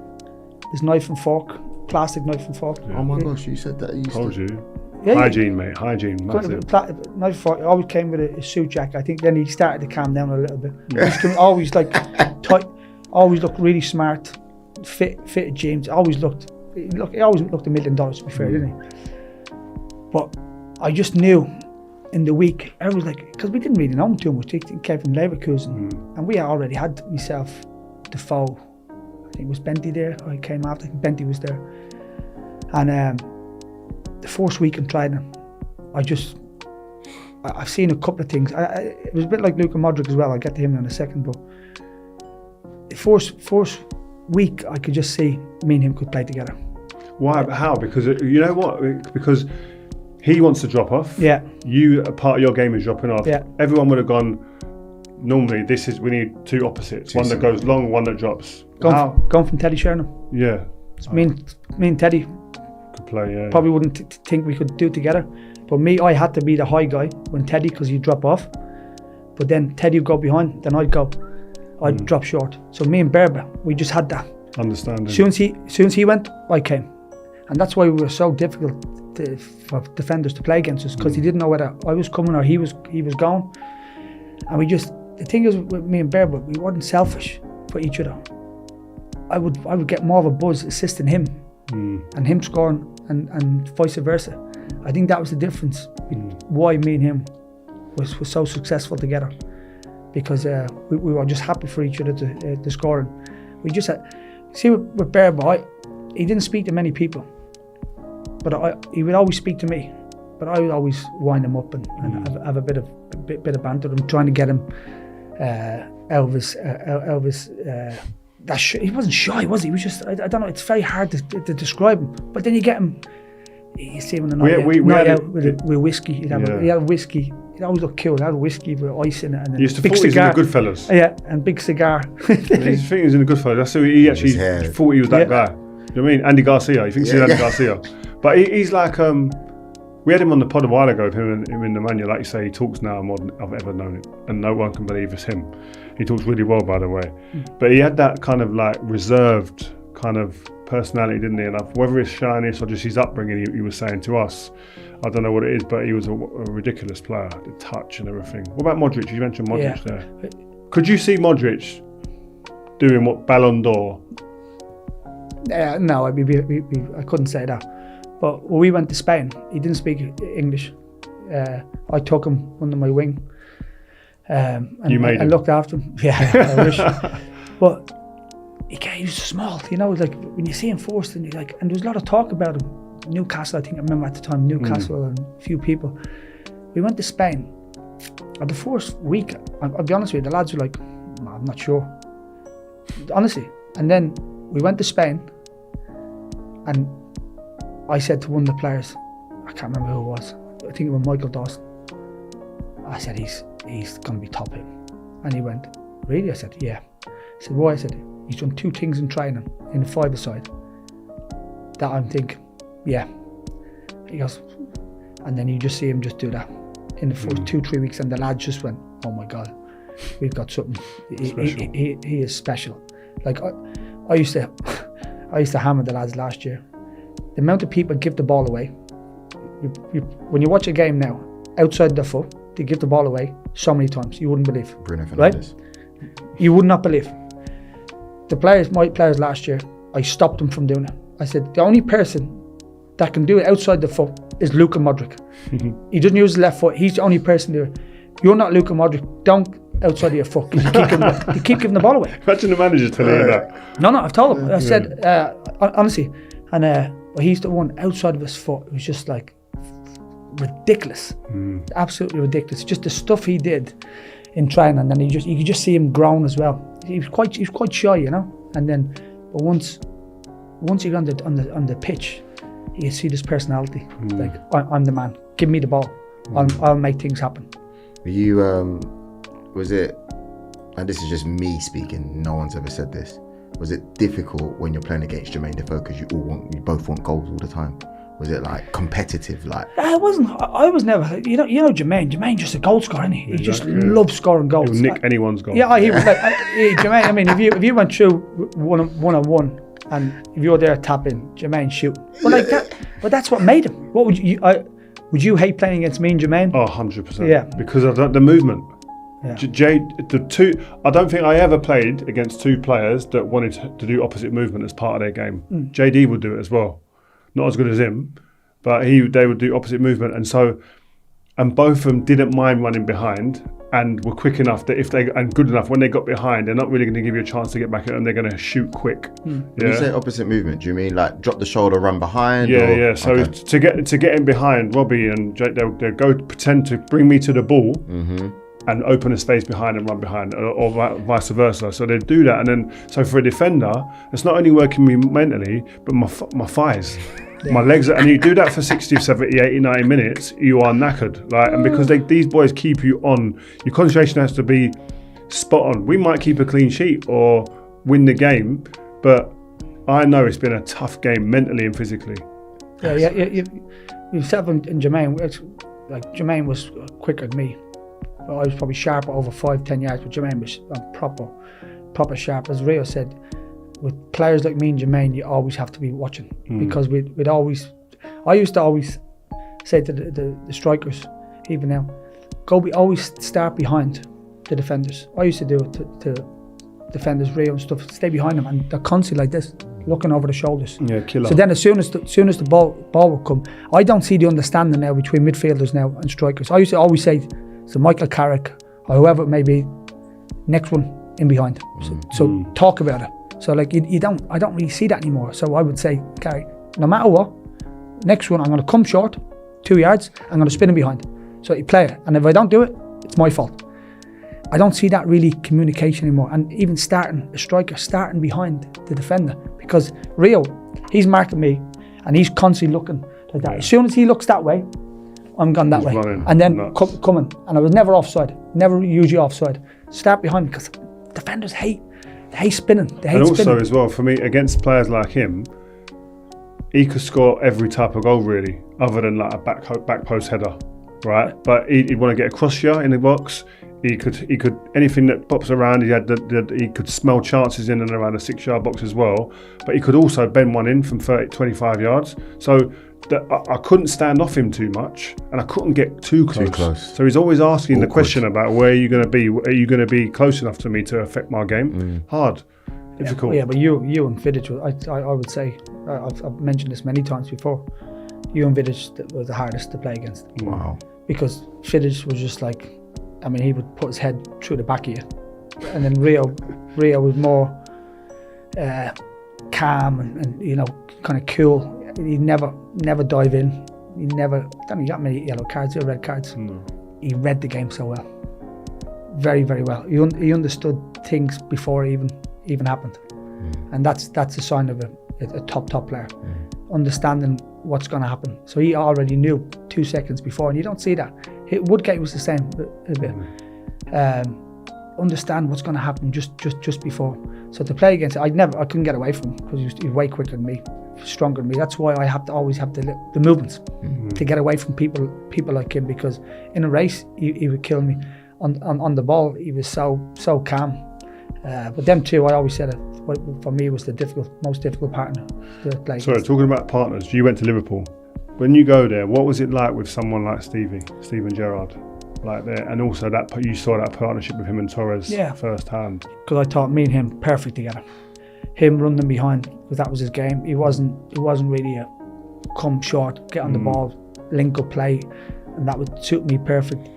his knife and fork, plastic knife and fork. Oh my gosh, you said that. Told you. Yeah, hygiene, mate. Hygiene, massive. Night before, he always came with a suit jacket. I think then he started to calm down a little bit. Always like tight. Always looked really smart. Fitted jeans. He always looked $1 million, to be fair, didn't he? But I just knew in the week, I was like, because we didn't really know him too much. He came from Leverkusen, and we already had myself, Defoe. I think it was Benty there. I came after. I think Benty was there. And the first week in training, I've seen a couple of things. It was a bit like Luka Modric as well. I'll get to him in a second. But the first week, I could just see me and him could play together. Why? How? Because you know what? Because he wants to drop off. Yeah. You, a part of your game is dropping off. Yeah. Everyone would have gone, normally we need two opposites. One that goes long, one that drops. Gone from Teddy Sheringham. Yeah. Me and Teddy Could play, yeah. probably wouldn't think we could do it together. But me, I had to be the high guy when Teddy, because he'd drop off. But then Teddy would go behind, then I'd drop short. So me and Berber, we just had that understanding. Soon as he went, I came. And that's why we were so difficult for defenders to play against us, because he didn't know whether I was coming or he was going. And the thing is with me and Berber, we weren't selfish for each other. I would get more of a buzz assisting him and him scoring and vice versa. I think that was the difference why me and him was so successful together, because we were just happy for each other to score. And we just had, see with Berber, he didn't speak to many people, but he would always speak to me. But I would always wind him up and have a bit of banter with him, trying to get him Elvis. He wasn't shy, was he? He was just, I don't know, it's very hard to describe him. But then you get him, you see him on the night out with whiskey. He had whiskey. He always looked cool. He had whiskey with ice in it. And he used to thought he was in the Goodfellas. Yeah, and big cigar. He think he was in the Goodfellas. That's who he actually thought he was that guy. You know what I mean? Andy Garcia. He thinks he's Andy Garcia. But he's like, we had him on the pod a while ago, him in the manual. Like you say, he talks now more than I've ever known it. And no one can believe it's him. He talks really well, by the way. But he had that kind of like reserved kind of personality, didn't he? And whether it's shyness or just his upbringing, he was saying to us, I don't know what it is, but he was a ridiculous player, the touch and everything. What about Modric? You mentioned Modric there. Could you see Modric doing what Ballon d'Or? No, I couldn't say that. But when we went to Spain, he didn't speak English. I took him under my wing. And you made him? I looked after him. Yeah, I wish. But he was small, you know, like when you see him first, and and there was a lot of talk about him. Newcastle, I think I remember at the time, Newcastle and a few people. We went to Spain. And the first week, I'll be honest with you, the lads were like, I'm not sure. Honestly. And then we went to Spain, and I said to one of the players, I can't remember who it was, I think it was Michael Dawson. I said, he's going to be top him. And he went, really? I said, yeah. I said, why? I said, he's done two things in training, in the five-a-side, that I'm thinking, yeah. He goes, and then you just see him just do that in the first 2-3 weeks, and the lads just went, oh my God, we've got something. He is special. Like I used to hammer the lads last year. The amount of people give the ball away. When you watch a game now, outside the foot, they give the ball away so many times, you wouldn't believe. Bruno Fernandes. Right? You would not believe. My players last year, I stopped them from doing it. I said, the only person that can do it outside the foot is Luka Modric. He doesn't use his left foot. He's the only person there. You're not Luka Modric. Don't outside of your foot, because you keep giving the ball away. Imagine the manager telling you that. No, I've told him. I said, honestly, and he's the one outside of his foot. It was just like ridiculous, absolutely ridiculous. Just the stuff he did in training, and then you could just see him grown as well. He was quite shy, you know. And then, but once you got on the pitch, you see this personality. Like I'm the man. Give me the ball. I'll make things happen. You was it? And this is just me speaking. No one's ever said this. Was it difficult when you're playing against Jermaine Defoe because you both want goals all the time? Was it like competitive? Like it wasn't. I was never. You know Jermaine. Jermaine's just a goal scorer, isn't he? He just loves scoring goals. He'll nick anyone's goal. Yeah, he was like Jermaine. I mean, if you went through one-on-one, and if you're there tapping, Jermaine shooting. But like that. But that's what made him. What would you? Would you hate playing against me and Jermaine? Oh, 100%. Yeah. Because of the movement. Yeah. I don't think I ever played against two players that wanted to do opposite movement as part of their game. JD would do it as well. Not as good as him, but they would do opposite movement. And both of them didn't mind running behind and were quick enough that and good enough when they got behind, they're not really going to give you a chance to get back at them. They're going to shoot quick. When you say opposite movement, do you mean like drop the shoulder, run behind? Yeah. So to get in behind Robbie and Jake, they'll go pretend to bring me to the ball and open a space behind and run behind, or vice versa. So they do that, and then so for a defender, it's not only working me mentally, but my thighs. My legs, and you do that for 60, 70, 80, 90 minutes, you are knackered. And because these boys keep you on, your concentration has to be spot on. We might keep a clean sheet or win the game, but I know it's been a tough game mentally and physically. Yeah. Yourself and Jermaine, like Jermaine was quicker than me. I was probably sharper over 5-10 yards, but Jermaine was proper sharp. As Rio said, with players like me and Jermaine, you always have to be watching because I used to always say to the strikers, even now, always start behind the defenders. I used to do it to defenders, Rio and stuff, stay behind them, and they're constantly like this, looking over the shoulders. Yeah, killer. So then as soon as the ball will come, I don't see the understanding now between midfielders now and strikers. I used to always say, so Michael Carrick or whoever it may be, next one in behind. So talk about it. So like I don't really see that anymore. So I would say, Gary, no matter what, next one I'm going to come short, 2 yards, I'm going to spin him behind. So you play it, and if I don't do it, it's my fault. I don't see that really communication anymore. And even a striker starting behind the defender, because Rio, he's marking me, and he's constantly looking like that. As soon as he looks that way, I'm gone that way, running, and then coming, and I was never offside, never usually offside. Start behind, because defenders hate spinning. And also as well, for me, against players like him, he could score every type of goal really, other than like a back post header, right? But he'd want to get across you in the box. He could anything that pops around. He could smell chances in and around the 6-yard box as well. But he could also bend one in from 25 yards. So I couldn't stand off him too much, and I couldn't get too close. So he's always asking the question about where are you going to be? Are you going to be close enough to me to affect my game? Hard, difficult. Yeah, but you and Vidic, I would say, I've mentioned this many times before. You and Vidic was the hardest to play against. Wow. Because Vidic was just like, I mean, he would put his head through the back of you, and then Rio was more calm and kind of cool. He never dive in. He never done that many yellow cards or red cards. No. He read the game so well, very, very well. He understood things before it even happened, and that's a sign of a top player, understanding what's going to happen. So he already knew 2 seconds before, and you don't see that. Woodgate was the same a bit. Understand what's going to happen just before. So to play against it, I couldn't get away from him because he was way quicker than me, stronger than me. That's why I always have the movements to get away from people like him, because in a race he would kill me. On the ball he was so calm. But them two, I always said it, for me was the most difficult partner to play. Sorry, talking about partners, you went to Liverpool. When you go there, what was it like with someone like Steven Gerrard? Like there, and also that you saw that partnership with him and Torres firsthand. Because I thought me and him perfect together. Him running behind, because that was his game. He wasn't really a come short, get on the ball, link up play, and that would suit me perfect.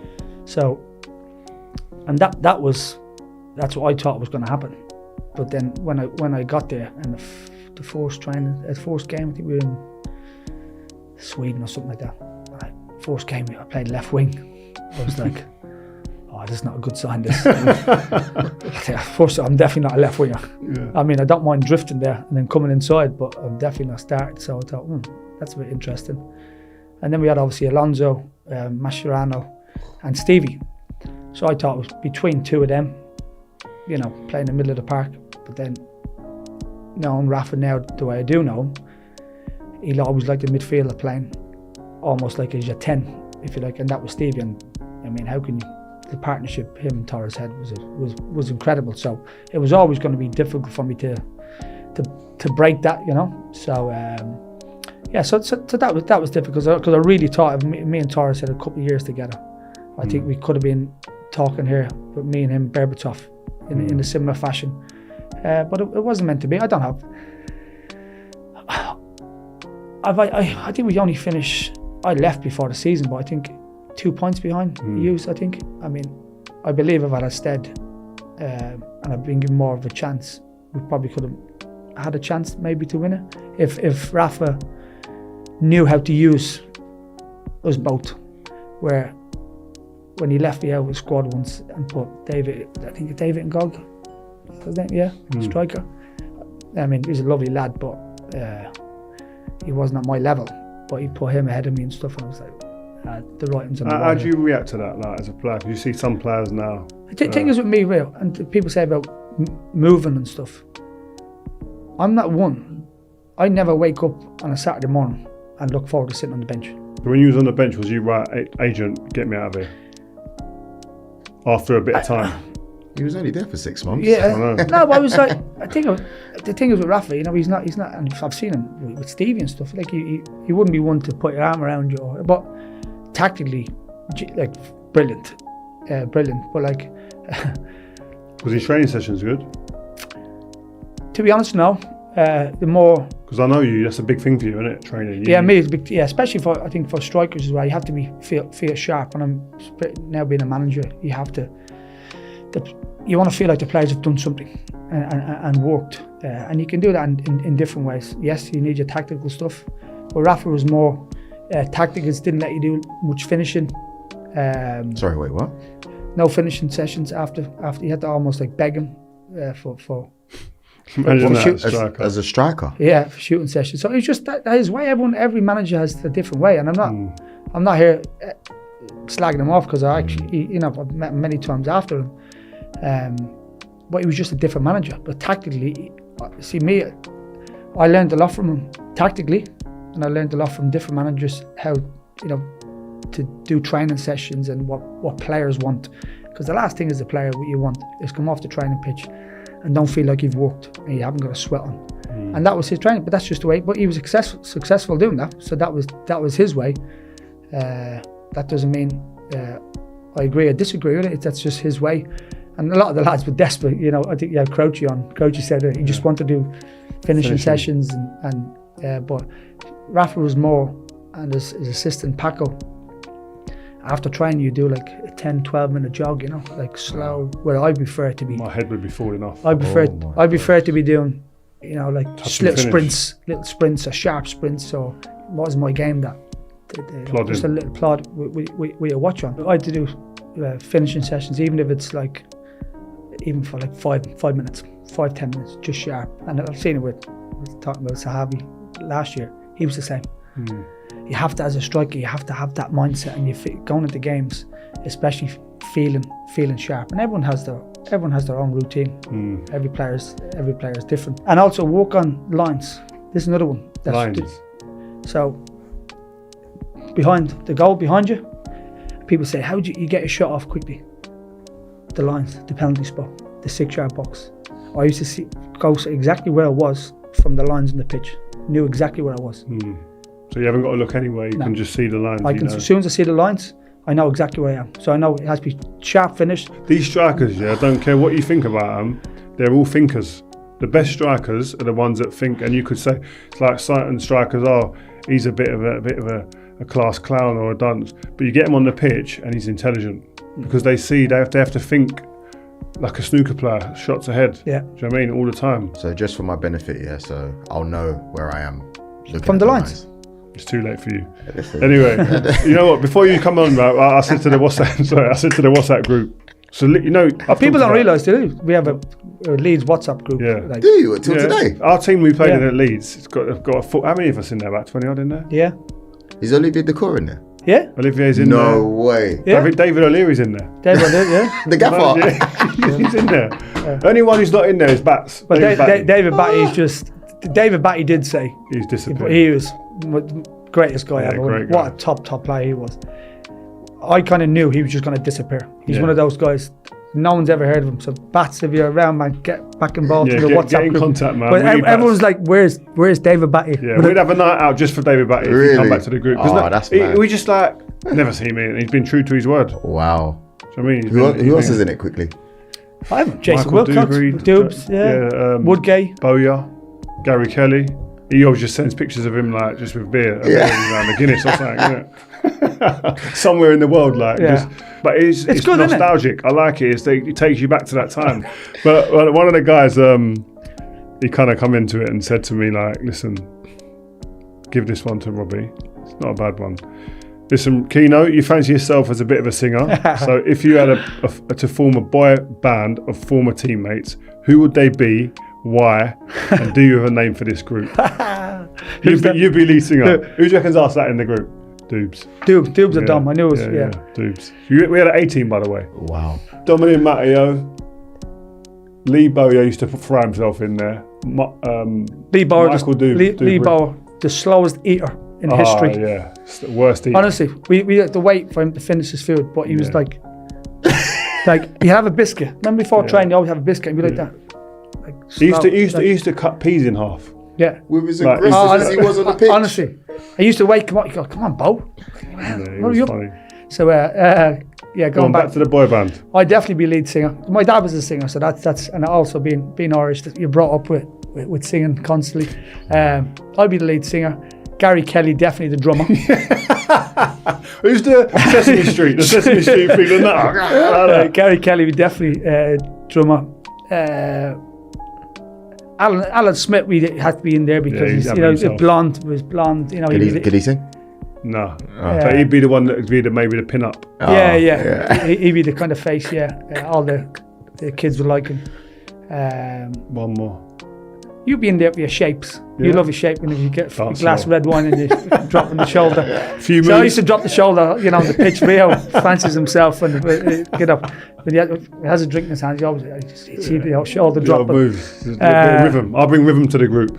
So, and that's what I thought was going to happen. But then when I got there, and the first game, I think we were in Sweden or something like that. First game I played left wing. I was like, oh, this is not a good sign, this. First, I'm definitely not a left winger. Yeah. I mean, I don't mind drifting there and then coming inside, but I'm definitely not starting. So I thought, that's a bit interesting. And then we had obviously Alonso, Mascherano and Stevie. So I thought it was between two of them, playing in the middle of the park. But then, knowing Rafa now the way I do know him, he'll always like the midfielder playing almost like he's a 10, if you like, and that was Stevie. And I mean, how can you? The partnership him and Torres had was incredible. So it was always going to be difficult for me to break that, So Yeah, so that was difficult because I really thought of me and Torres had a couple of years together. I think we could have been talking here with me and him, Berbatov, in a similar fashion. But it wasn't meant to be. I don't have. I think we only finished. I left before the season, but I think 2 points behind Hughes. I think. I mean, I believe if I'd have stayed and I'd been given more of a chance, we probably could have had a chance maybe to win it. If Rafa knew how to use us both, where when he left me out with squad once and put David and Gog, his name, striker. I mean, he's a lovely lad, but he wasn't at my level. But he put him ahead of me and stuff, and I was like, the writing's on the wall. How do you react to that, like, as a player? 'Cause you see some players now. The thing is with me, Rio, and people say about moving and stuff. I'm not one. I never wake up on a Saturday morning and look forward to sitting on the bench. When you was on the bench, was you right, agent, get me out of here? After a bit of time. He was only there for 6 months. Yeah, no, but I was like, the thing is with Rafa, you know, he's not, and I've seen him with Stevie and stuff. Like he wouldn't be one to put your arm around you, but tactically, like brilliant. But like, was his training sessions good? To be honest, no. The more, because I know you, that's a big thing for you, isn't it? Training. Me, it's big. Yeah, especially I think for strikers as well. You have to feel sharp. And I'm now being a manager, you have to. You want to feel like the players have done something and worked, and you can do that in different ways. Yes, you need your tactical stuff, but Rafa was more tactical. Didn't let you do much finishing. Sorry, wait, what? No finishing sessions after you had to almost like beg him for Imagine that as a striker. Yeah, for shooting sessions. So it's just that his way. Every manager has a different way, and I'm not here slagging him off because I actually, you know, I've met him many times after him. But he was just a different manager. But tactically, see me, I learned a lot from him tactically, and I learned a lot from different managers how, you know, to do training sessions and what players want. Because the last thing is the player what you want is come off the training pitch and don't feel like you've worked and you haven't got a sweat on. And that was his training, but that's just the way. But he was successful doing that, so that was his way. That doesn't mean I agree or disagree with it. That's just his way. And a lot of the lads were desperate. You know, I think you had Croce on. Croce said that he just wanted to do finishing sessions, but Rafa was more, and his assistant Paco. After training, you do like a 10-12 minute jog, you know, like slow. Where I prefer it to be. My head would be falling off. I prefer it to be doing, you know, like just little sprints, or sharp sprints. So it wasn't my game that. Just a little plod with your watch on. I had to do finishing sessions, even if it's like, even for like 5 minutes, 5-10 minutes, just sharp. And I've seen it with talking about Sahabi last year. He was the same. You have to, as a striker, you have to have that mindset, and you going into games, especially feeling sharp. And everyone has their own routine. Every player is different. And also work on lines. This is another one. Lines. So behind the goal behind you, people say, how do you get a shot off quickly? The lines, the penalty spot, the 6-yard box. I used to go exactly where I was from the lines in the pitch. Knew exactly where I was. So you haven't got to look anywhere, you can just see the lines. As soon as I see the lines, I know exactly where I am. So I know it has to be sharp finished. These strikers, I don't care what you think about them, they're all thinkers. The best strikers are the ones that think, and you could say, it's like certain strikers he's a bit of a class clown or a dunce, but you get him on the pitch and he's intelligent because they have to think like a snooker player, shots ahead. Yeah. Do you know what I mean? All the time. So just for my benefit, so I'll know where I am looking from the lines. It's too late for you. Anyway, you know what? Before you come on, I said to the WhatsApp group. So you know, people don't realise, do they? We have a Leeds WhatsApp group. Yeah. Like, do you until today? Our team we played in at Leeds. It's got a foot. How many of us in there? About 20 odd in there. Yeah. Is Olivier Decor in there? Yeah. Olivier's in there. No way. Yeah. David O'Leary's in there. David O'Leary, yeah. The gaffer. He's in there. Only one who's not in there is Bats. But David Batty is just. David Batty did say he's disappointed. He was greatest guy ever. Great what a top player he was. I kind of knew he was just going to disappear. He's one of those guys. No one's ever heard of him. So Bats, if you're around, man, get back involved in the WhatsApp get in group. contact, man. But We need everyone's Bats. like, where's David Batty? Yeah, we'd have a night out just for David Batty if Really? he come back to the group. 'Cause Oh, that's mad. we just like never seen him, and he's been true to his word. Wow. Do you know what I mean? Who else is in it quickly? I haven't. Jason Michael Wilcox, Dubry, Dubes, Woodgate. Bowyer, Gary Kelly. He always just sends pictures of him like just with beer, around the Guinness or something, somewhere in the world, like. Yeah. But it's good, isn't it? nostalgic. I like it. It takes you back to that time. But one of the guys, he kind of come into it and said to me like, "Listen, give this one to Robbie. It's not a bad one. Listen, Keno, you fancy yourself as a bit of a singer. So if you had to form a boy band of former teammates, who would they be? Why? And do you have a name for this group? You'd be lead singer. Who do you reckon's asked that in the group? Dubes. Dubes are dumb. I knew it was, Dubes. We had an A-team, by the way. Wow. Dominic Matteo. Lee Bowyer used to throw himself in there. Lee Bauer, Michael Lee Bauer, the slowest eater in history. Yeah, it's the worst eater. Honestly, we had to wait for him to finish his food, but he was like he'd have a biscuit. Remember before training, you always have a biscuit and be like that. Like, He used to cut peas in half. Yeah. With his Like, aggressive as he was on the pitch. Honestly, I used to wake him up. You go, come on, Bo. It was funny. So going Back to the boy band. I'd definitely be lead singer. My dad was a singer, so that's and also being Irish, that you're brought up with singing constantly. I'd be the lead singer. Gary Kelly, definitely the drummer. Who's the Sesame Street? The Sesame Street feeling that. Gary Kelly would definitely drummer. Alan Smith, we had to be in there because he's blonde. Was blonde. You know, Could he sing? No, but he'd be the one that would be maybe the pin-up. He'd be the kind of face. All the kids would like him. One more. You'd be in there with your shapes. Yeah. You love your shape when you get a Dance glass floor. red wine and you drop on the shoulder. Few So I moves. used to drop the shoulder, on the pitch. Rio fancies himself and get up. When he has a drink in his hand, you always see the shoulder drop. Moves. There's a bit of rhythm. I'll bring rhythm to the group.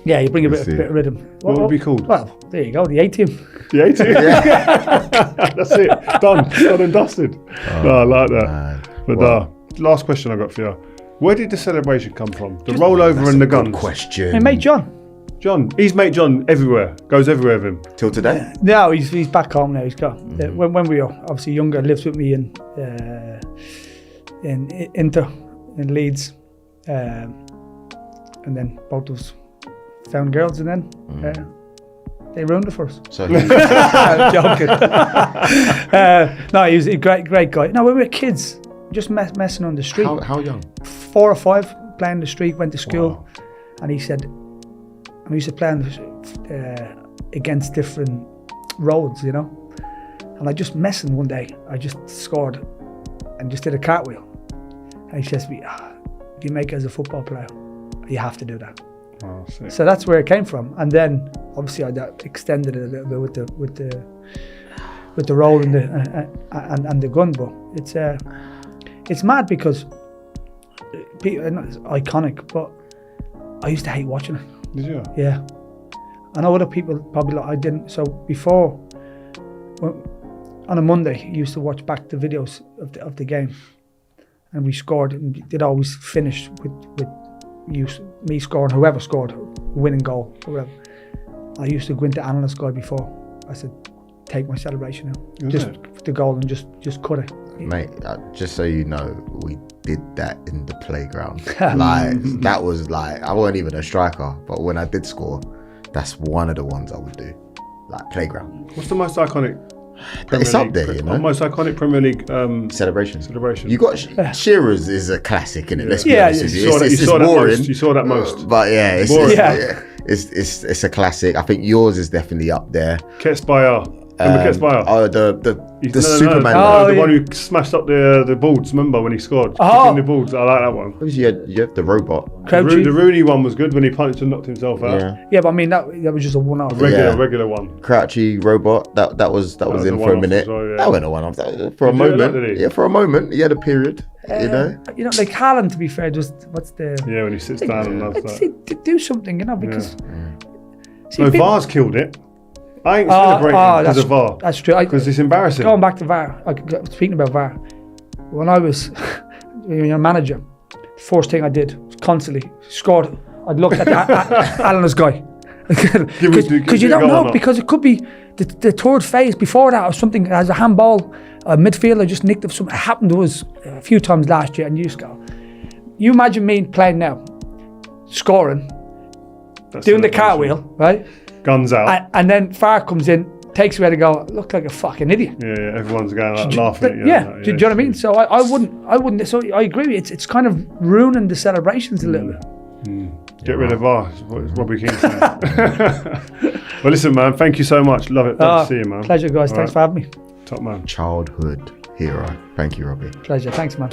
Yeah, you bring a bit of rhythm. What would be called? Well, there you go, the A-team. The A-team. That's it. Done and dusted. No, I like that. Man. But last question I got for you. Where did the celebration come from? The rollover and the guns. Good question. Hey, mate John. He's mate John everywhere. Goes everywhere with him. Till today? No, he's back home now. He's got when we were obviously younger, lives with me in Inter in Leeds, and then both of us found girls, and then they ruined it for us. So I'm joking. No, he was a great guy. No, we were kids, just messing on the street. how young? 4 or 5, playing the street, went to school, and he said, and we used to play against different roads, and I just messing one day, I just scored and just did a cartwheel, and he says to me, if you make it as a football player, you have to do that. Oh, sick. So that's where it came from, and then obviously I extended it a little bit with the roll and the gun, but it's mad because it's iconic, but I used to hate watching it. Did you? Yeah. I know other people probably I didn't. So before, on a Monday, you used to watch back the videos of the game, and we scored, and it always finished with me scoring, whoever scored, winning goal or whatever. I used to go into analyst guy before. I said, take my celebration now, just the goal, and just cut it. Mate, just so you know, we did that in the playground. Like, that was like, I wasn't even a striker, but when I did score, that's one of the ones I would do. Like, playground. What's the most iconic Premier It's up League, there, most iconic Premier League Celebration. You got Shearer's is a classic, innit? Let's be Yeah, honest with you. saw It's that boring. most. You saw that most. But yeah, it's Boring. it's a classic. I think yours is definitely up there. Ketspire. Remember Ketspire? Oh, the Superman. The one who smashed up the boards. Remember when he scored? Kicking the boards. I like that one. You had the robot. Crouchy. The Rooney one was good when he punched and knocked himself out. Yeah. But I mean that was just a one-off. Regular one. Crouchy robot. That was was in a for a one-off minute. as well, yeah. That went a one-off for a Did you do that, moment. did he? Yeah, for a moment. He had a period. Like Haaland, to be fair, just what's the Yeah, when he sits down and does let's that. do something, because see, No, people- VAR's killed it. I ain't celebrating because of VAR. That's true. Because it's embarrassing. Going back to VAR, speaking about VAR, when I was when you're a manager, first thing I did was constantly scored. I'd look at Alan's guy. Because you don't know, because it could be the third phase before that or something, as a handball, a midfielder just nicked it. Something happened to us a few times last year, and you just go, you imagine me playing now, scoring, doing the cartwheel, right? Guns out. And then Farr comes in, takes away to go, look like a fucking idiot. Yeah, everyone's going like laughing at you. Yeah, do you know what I mean? So I wouldn't, so I agree with you, it's kind of ruining the celebrations a little bit. Get rid of VAR, is what Robbie Keane saying. Well, listen, man, thank you so much. Love it. Love to see you, man. Pleasure, guys. Thanks for having me. Top man. Childhood hero. Thank you, Robbie. Pleasure. Thanks, man.